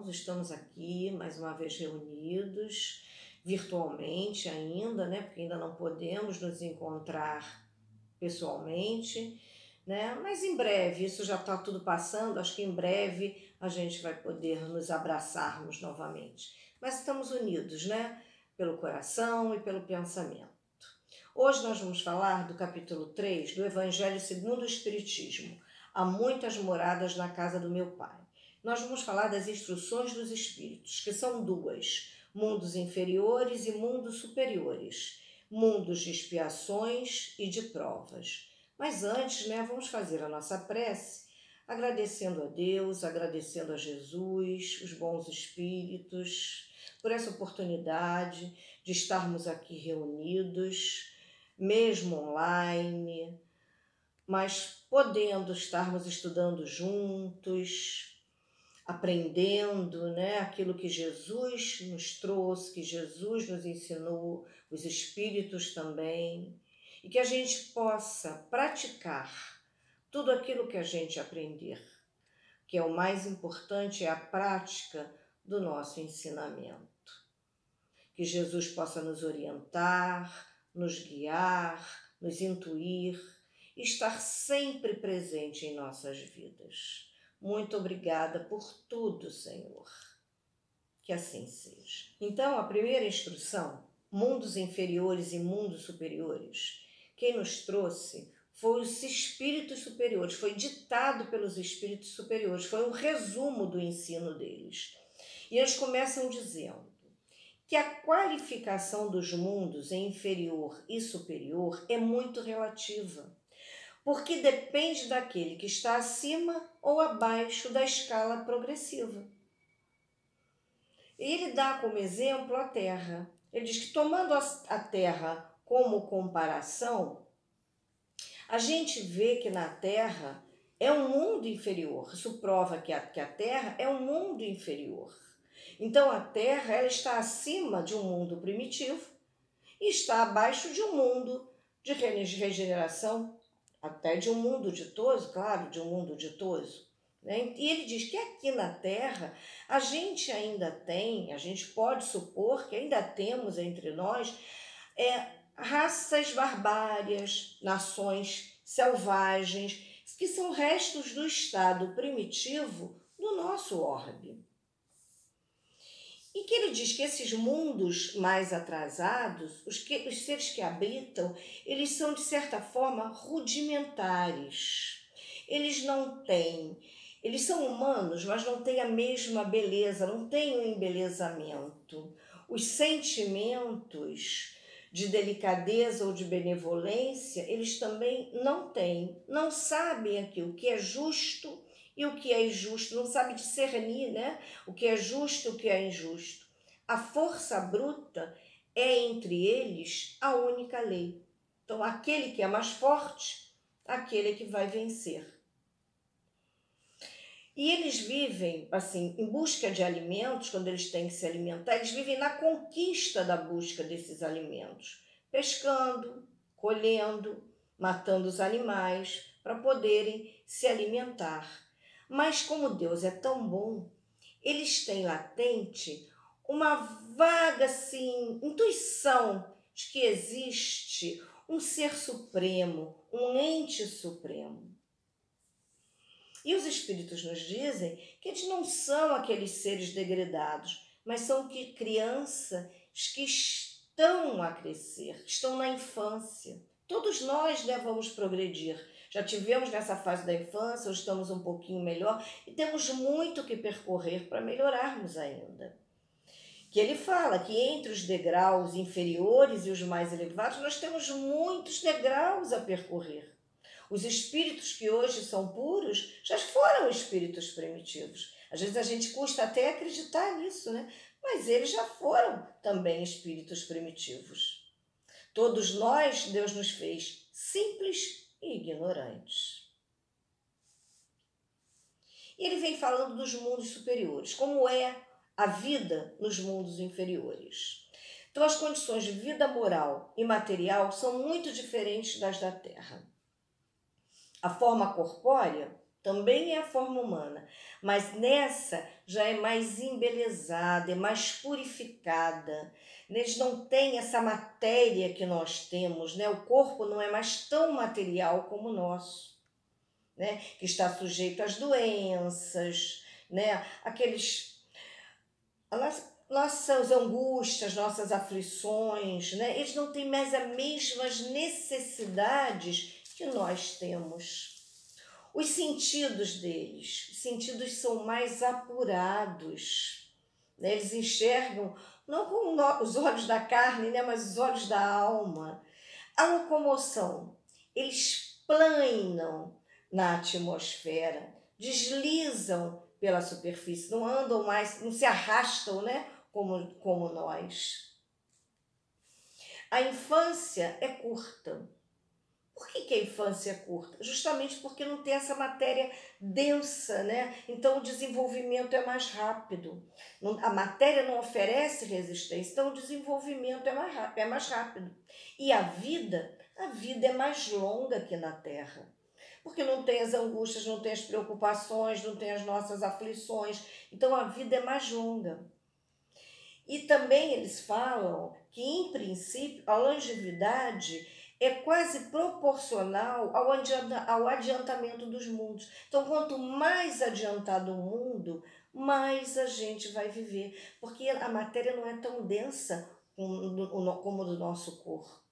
irmãos, estamos aqui mais uma vez reunidos, virtualmente ainda, né? Porque ainda não podemos nos encontrar pessoalmente, né? Mas em breve, isso já está tudo passando, acho que em breve a gente vai poder nos abraçarmos novamente. Mas estamos unidos, né? Pelo coração e pelo pensamento. Hoje nós vamos falar do capítulo 3 do Evangelho segundo o Espiritismo. Há muitas moradas na casa do meu Pai. Nós vamos falar das instruções dos Espíritos, que são duas: mundos inferiores e mundos superiores, mundos de expiações e de provas. Mas antes, né, vamos fazer a nossa prece, agradecendo a Deus, agradecendo a Jesus, os bons espíritos, por essa oportunidade de estarmos aqui reunidos, mesmo online, mas podendo estarmos estudando juntos, aprendendo, né, aquilo que Jesus nos trouxe, que Jesus nos ensinou, os espíritos também, e que a gente possa praticar tudo aquilo que a gente aprender, que é o mais importante, é a prática do nosso ensinamento. Que Jesus possa nos orientar, nos guiar, nos intuir e estar sempre presente em nossas vidas. Muito obrigada por tudo, Senhor. Que assim seja. Então, a primeira instrução, mundos inferiores e mundos superiores, quem nos trouxe foi os espíritos superiores, foi ditado pelos espíritos superiores, foi um resumo do ensino deles. E eles começam dizendo que a qualificação dos mundos em inferior e superior é muito relativa, porque depende daquele que está acima ou abaixo da escala progressiva. Ele dá como exemplo a Terra. Ele diz que, tomando a Terra como comparação, a gente vê que na Terra é um mundo inferior. Isso prova que a Terra é um mundo inferior. Então a Terra ela está acima de um mundo primitivo e está abaixo de um mundo de regeneração, até de um mundo ditoso, claro, de um mundo ditoso. Né? E ele diz que aqui na Terra a gente ainda tem, a gente pode supor que ainda temos entre nós raças barbárias, nações selvagens, que são restos do estado primitivo do nosso orbe. E que ele diz que esses mundos mais atrasados, os seres que habitam, eles são de certa forma rudimentares. Eles não têm, eles são humanos, mas não têm a mesma beleza, não têm um embelezamento. Os sentimentos de delicadeza ou de benevolência, eles também não têm, não sabem aqui o que é justo e o que é injusto, não sabe discernir, né? O que é justo e o que é injusto. A força bruta é entre eles a única lei. Então, aquele que é mais forte, aquele que vai vencer. E eles vivem, assim, em busca de alimentos, quando eles têm que se alimentar, eles vivem na conquista da busca desses alimentos, pescando, colhendo, matando os animais para poderem se alimentar. Mas como Deus é tão bom, eles têm latente uma vaga assim, intuição de que existe um ser supremo, um ente supremo. E os espíritos nos dizem que eles não são aqueles seres degradados, mas são crianças que estão a crescer, estão na infância. Todos nós vamos progredir. Já tivemos nessa fase da infância, hoje estamos um pouquinho melhor e temos muito que percorrer para melhorarmos ainda. Que ele fala que entre os degraus inferiores e os mais elevados, nós temos muitos degraus a percorrer. Os espíritos que hoje são puros já foram espíritos primitivos. Às vezes a gente custa até acreditar nisso, né? Mas eles já foram também espíritos primitivos. Todos nós, Deus nos fez simples e ignorantes. E ele vem falando dos mundos superiores, como é a vida nos mundos inferiores. Então, as condições de vida moral e material são muito diferentes das da Terra. A forma corpórea também é a forma humana, mas nessa já é mais embelezada, é mais purificada. Eles não têm essa matéria que nós temos, né? O corpo não é mais tão material como o nosso, né? Que está sujeito às doenças, né? Nossas angústias, nossas aflições, né? Eles não têm mais as mesmas necessidades que nós temos. Os sentidos deles, os sentidos são mais apurados, né? Eles enxergam não com os olhos da carne, né? Mas os olhos da alma. A locomoção, eles planam na atmosfera, deslizam pela superfície, não andam mais, não se arrastam, né? Como nós. A infância é curta. Por que a infância é curta? Justamente porque não tem essa matéria densa, né? Então o desenvolvimento é mais rápido. A matéria não oferece resistência, então o desenvolvimento é mais rápido. E a vida é mais longa aqui na Terra. Porque não tem as angústias, não tem as preocupações, não tem as nossas aflições. Então a vida é mais longa. E também eles falam que, em princípio, a longevidade é quase proporcional ao adiantamento dos mundos. Então, quanto mais adiantado o mundo, mais a gente vai viver. Porque a matéria não é tão densa como o do nosso corpo.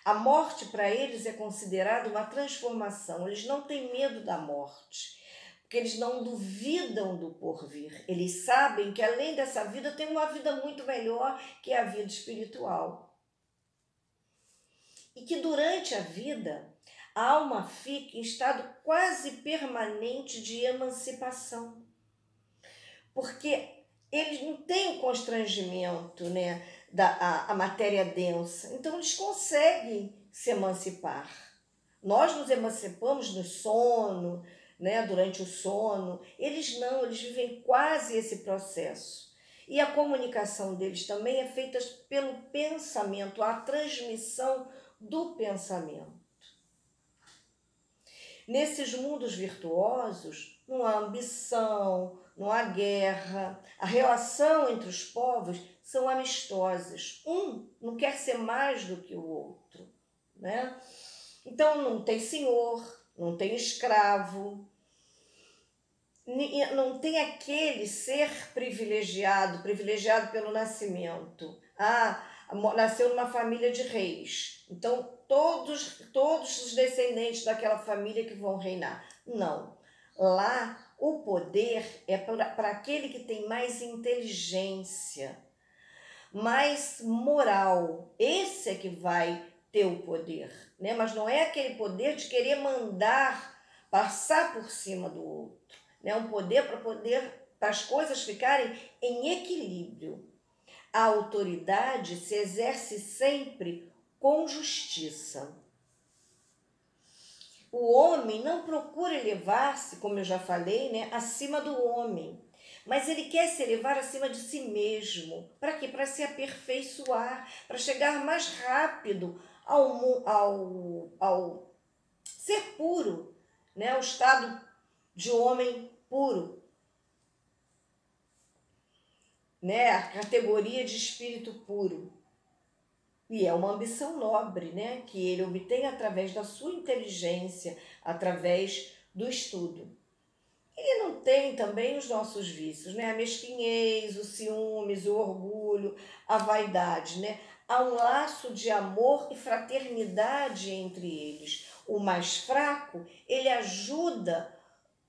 A morte para eles é considerada uma transformação. Eles não têm medo da morte, porque eles não duvidam do porvir. Eles sabem que além dessa vida tem uma vida muito melhor, que é a vida espiritual. E que durante a vida a alma fica em estado quase permanente de emancipação. Porque eles não têm o constrangimento, né, a matéria densa. Então eles conseguem se emancipar. Nós nos emancipamos no sono, né, durante o sono. Eles não, eles vivem quase esse processo. E a comunicação deles também é feita pelo pensamento, a transmissão do pensamento. Nesses mundos virtuosos, não há ambição, não há guerra. A relação entre os povos são amistosas. Um não quer ser mais do que o outro, né? Então não tem senhor, não tem escravo, não tem aquele ser privilegiado pelo nascimento. Nasceu numa família de reis, então todos os descendentes daquela família que vão reinar. Não. Lá o poder é para aquele que tem mais inteligência, mais moral. Esse é que vai ter o poder, né? Mas não é aquele poder de querer mandar, passar por cima do outro, né? Um poder para as coisas ficarem em equilíbrio. A autoridade se exerce sempre com justiça. O homem não procura elevar-se, como eu já falei, né, acima do homem, mas ele quer se elevar acima de si mesmo. Para quê? Para se aperfeiçoar, para chegar mais rápido ao ser puro, né, ao estado de homem puro, né, a categoria de espírito puro. E é uma ambição nobre, né, que ele obtém através da sua inteligência, através do estudo. Ele não tem também os nossos vícios, né, a mesquinhez, o ciúmes, o orgulho, a vaidade, né? Há um laço de amor e fraternidade entre eles. O mais fraco, ele ajuda,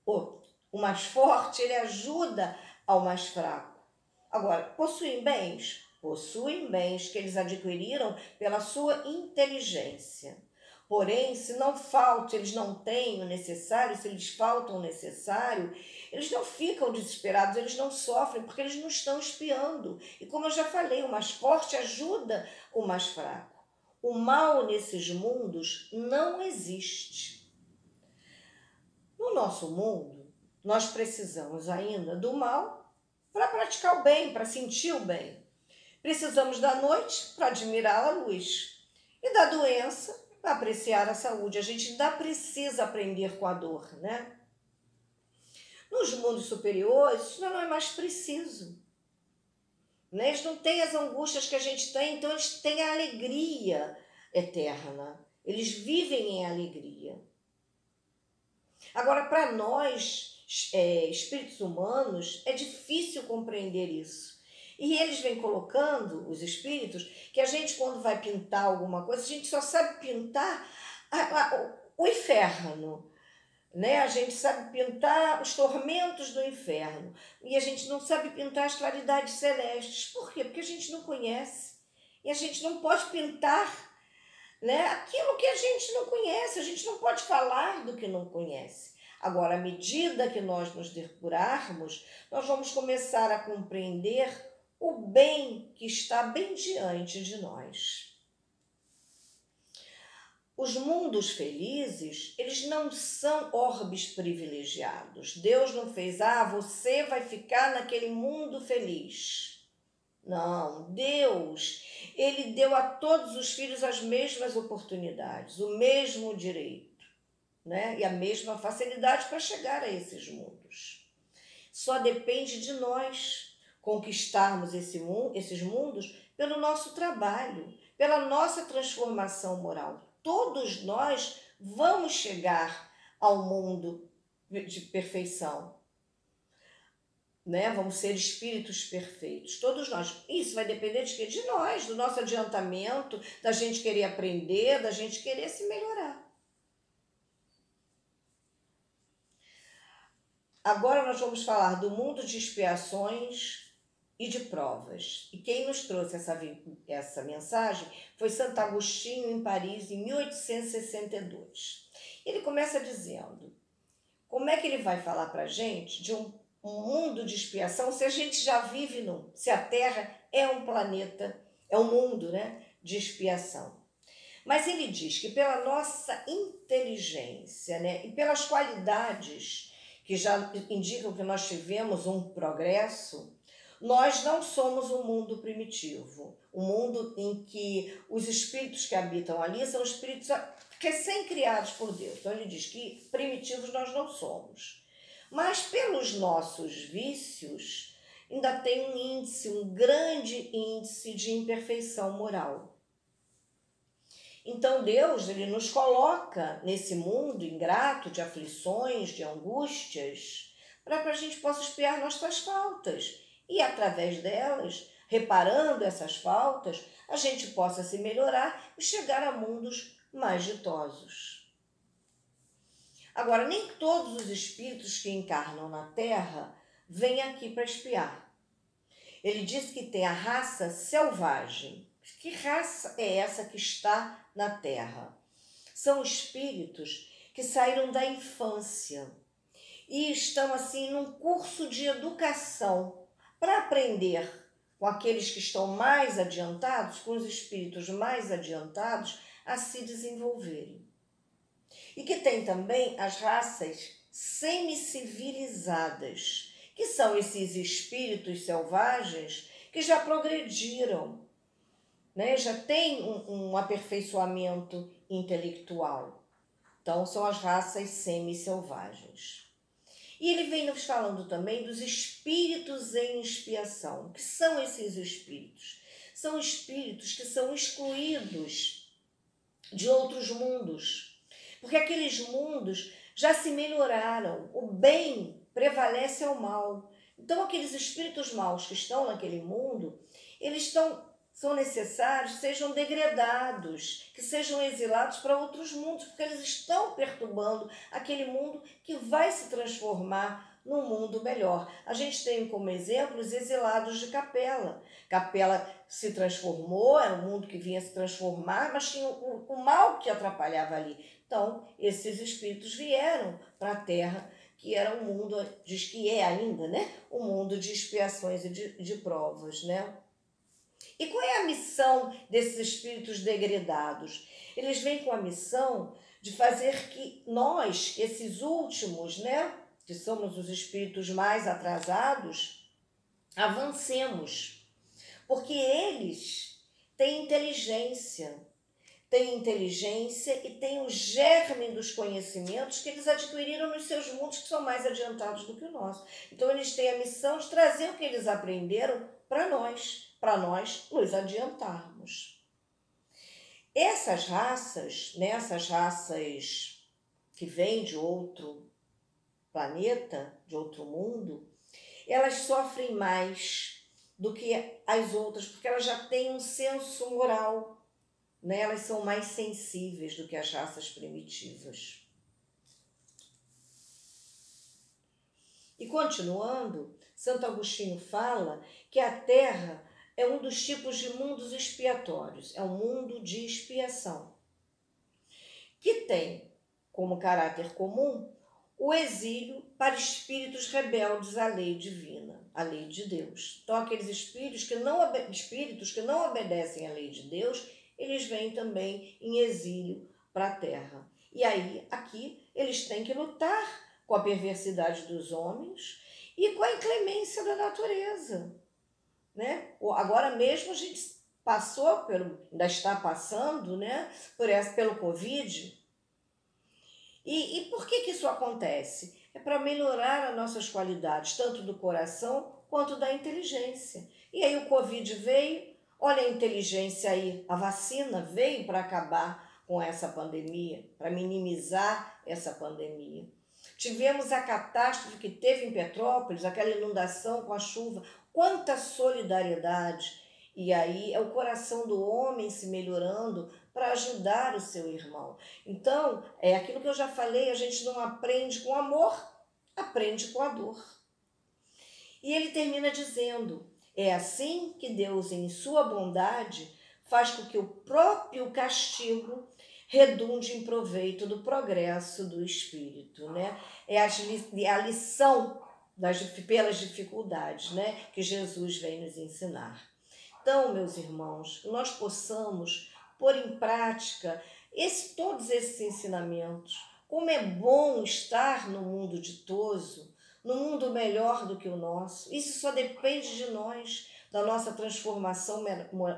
o mais forte, ele ajuda ao mais fraco. Agora, possuem bens? Possuem bens que eles adquiriram pela sua inteligência. Porém, se não falta, eles não têm o necessário, se eles faltam o necessário, eles não ficam desesperados, eles não sofrem, porque eles não estão espiando. E como eu já falei, o mais forte ajuda o mais fraco. O mal nesses mundos não existe. No nosso mundo, nós precisamos ainda do mal para praticar o bem, para sentir o bem. Precisamos da noite para admirar a luz e da doença para apreciar a saúde. A gente ainda precisa aprender com a dor, né? Nos mundos superiores, isso não é mais preciso. Né? Eles não têm as angústias que a gente tem, então eles têm a alegria eterna. Eles vivem em alegria. Agora, para nós, espíritos humanos, é difícil compreender isso. E eles vêm colocando, os espíritos, que a gente, quando vai pintar alguma coisa, a gente só sabe pintar o inferno. Né? A gente sabe pintar os tormentos do inferno. E a gente não sabe pintar as claridades celestes. Por quê? Porque a gente não conhece. E a gente não pode pintar, né, aquilo que a gente não conhece. A gente não pode falar do que não conhece. Agora, à medida que nós nos depurarmos, nós vamos começar a compreender o bem que está bem diante de nós. Os mundos felizes, eles não são orbes privilegiados. Deus não fez, você vai ficar naquele mundo feliz. Não, Deus, ele deu a todos os filhos as mesmas oportunidades, o mesmo direito, né? E a mesma facilidade para chegar a esses mundos. Só depende de nós conquistarmos esses mundos pelo nosso trabalho, pela nossa transformação moral. Todos nós vamos chegar ao mundo de perfeição, né? Vamos ser espíritos perfeitos, todos nós. Isso vai depender de quê? De nós, do nosso adiantamento, da gente querer aprender, da gente querer se melhorar. Agora nós vamos falar do mundo de expiações e de provas. E quem nos trouxe essa mensagem foi Santo Agostinho, em Paris, em 1862. Ele começa dizendo, como é que ele vai falar para a gente de um mundo de expiação se a gente já vive num, se a Terra é um planeta, é um mundo, né, de expiação. Mas ele diz que pela nossa inteligência, né, e pelas qualidades que já indicam que nós tivemos um progresso, nós não somos um mundo primitivo, um mundo em que os espíritos que habitam ali são espíritos recém-criados por Deus. Então ele diz que primitivos nós não somos. Mas pelos nossos vícios, ainda tem um índice, um grande índice de imperfeição moral. Então Deus, ele nos coloca nesse mundo ingrato de aflições, de angústias, para que a gente possa expiar nossas faltas. E através delas, reparando essas faltas, a gente possa se melhorar e chegar a mundos mais ditosos. Agora, nem todos os espíritos que encarnam na Terra vêm aqui para expiar. Ele diz que tem a raça selvagem. Que raça é essa que está na Terra? São espíritos que saíram da infância e estão assim num curso de educação para aprender com aqueles que estão mais adiantados, com os espíritos mais adiantados, a se desenvolverem. E que tem também as raças semicivilizadas, que são esses espíritos selvagens que já progrediram, né? Já tem um aperfeiçoamento intelectual. Então, são as raças semi-selvagens. E ele vem nos falando também dos espíritos em expiação. O que são esses espíritos? São espíritos que são excluídos de outros mundos, porque aqueles mundos já se melhoraram, o bem prevalece ao mal. Então, aqueles espíritos maus que estão naquele mundo, eles são necessários que sejam degradados, que sejam exilados para outros mundos, porque eles estão perturbando aquele mundo que vai se transformar num mundo melhor. A gente tem como exemplo os exilados de Capela. Capela se transformou, era um mundo que vinha se transformar, mas tinha o mal que atrapalhava ali. Então, esses espíritos vieram para a Terra, que era um mundo, diz que é ainda, né? Um mundo de expiações e de provas, né? E qual é a missão desses espíritos degradados? Eles vêm com a missão de fazer que nós, esses últimos, né, que somos os espíritos mais atrasados, avancemos. Porque eles têm inteligência, têm inteligência e têm o germe dos conhecimentos que eles adquiriram nos seus mundos, que são mais adiantados do que o nosso. Então eles têm a missão de trazer o que eles aprenderam para nós nos adiantarmos. Essas raças, né, essas raças que vêm de outro planeta, de outro mundo, elas sofrem mais do que as outras, porque elas já têm um senso moral, né? Elas são mais sensíveis do que as raças primitivas. E continuando, Santo Agostinho fala que a Terra é um dos tipos de mundos expiatórios, é um mundo de expiação, que tem como caráter comum o exílio para espíritos rebeldes à lei divina, à lei de Deus. Então, aqueles espíritos que não obedecem à lei de Deus, eles vêm também em exílio para a Terra. E aí, aqui, eles têm que lutar com a perversidade dos homens e com a inclemência da natureza, né? Agora mesmo a gente ainda está passando, né, pelo Covid. E por que isso acontece? É para melhorar as nossas qualidades, tanto do coração quanto da inteligência. E aí o Covid veio, olha a inteligência aí, a vacina veio para acabar com essa pandemia, para minimizar essa pandemia. Tivemos a catástrofe que teve em Petrópolis, aquela inundação com a chuva, quanta solidariedade. E aí é o coração do homem se melhorando para ajudar o seu irmão. Então, é aquilo que eu já falei, a gente não aprende com amor, aprende com a dor. E ele termina dizendo, é assim que Deus, em sua bondade, faz com que o próprio castigo redunde em proveito do progresso do espírito, né? É a lição pelas dificuldades, né, que Jesus vem nos ensinar. Então, meus irmãos, nós possamos pôr em prática todos esses ensinamentos. Como é bom estar no mundo ditoso, no mundo melhor do que o nosso. Isso só depende de nós, da nossa transformação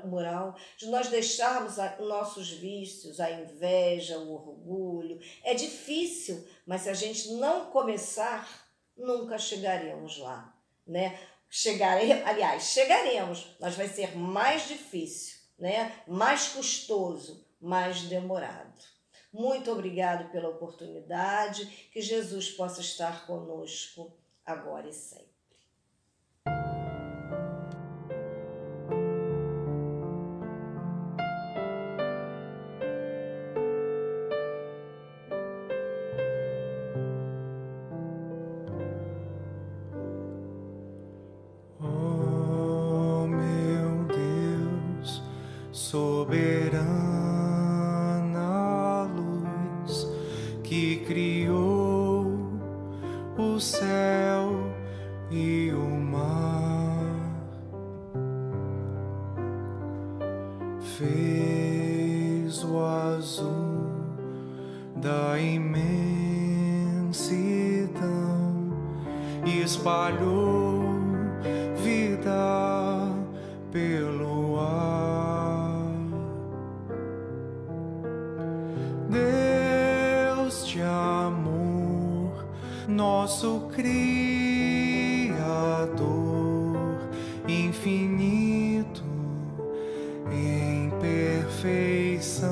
moral, de nós deixarmos nossos vícios, a inveja, o orgulho. É difícil, mas se a gente não começar, nunca chegaremos lá, né? Chegaremos, mas vai ser mais difícil, né? Mais custoso, mais demorado. Muito obrigado pela oportunidade, que Jesus possa estar conosco agora e sempre. Soberana luz que criou o céu e o mar, fez o azul da imensidão e espalhou vida pelo ar. Deus de amor, nosso Criador, infinito em perfeição,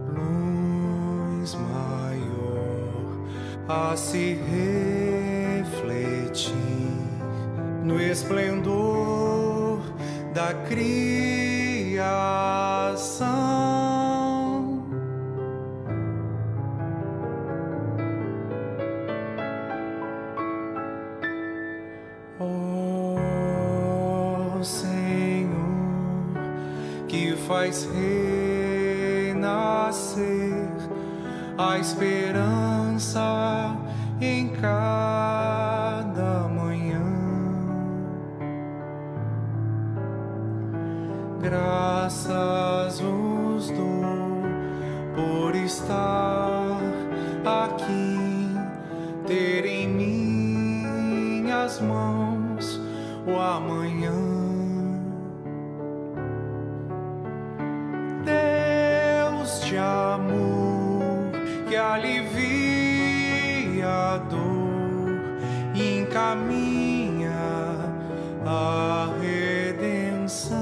luz maior a se refletir no esplendor da criação. Ó Senhor, que faz renascer a esperança em cada manhã. Graças vos dou por estar aqui, ter em minhas mãos o amanhã. de amor que alivia a dor e encaminha a redenção.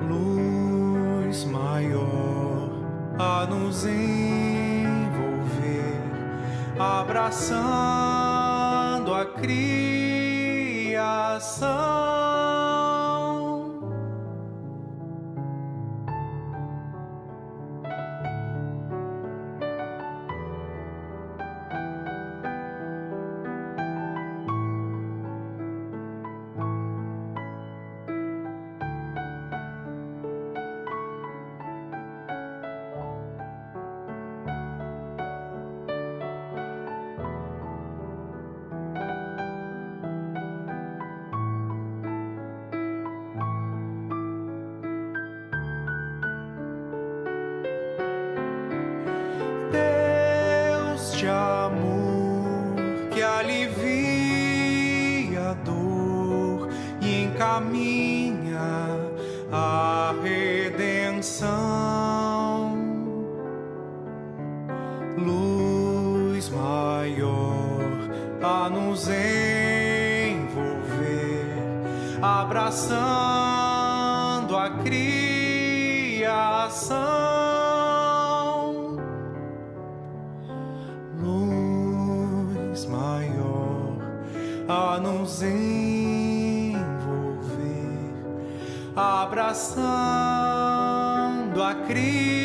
Luz maior a nos envolver, abraçando a criação. De amor que alivia a dor e encaminha a redenção. Luz maior a nos envolver, abraçando a criação. A nos envolver, abraçando a criação.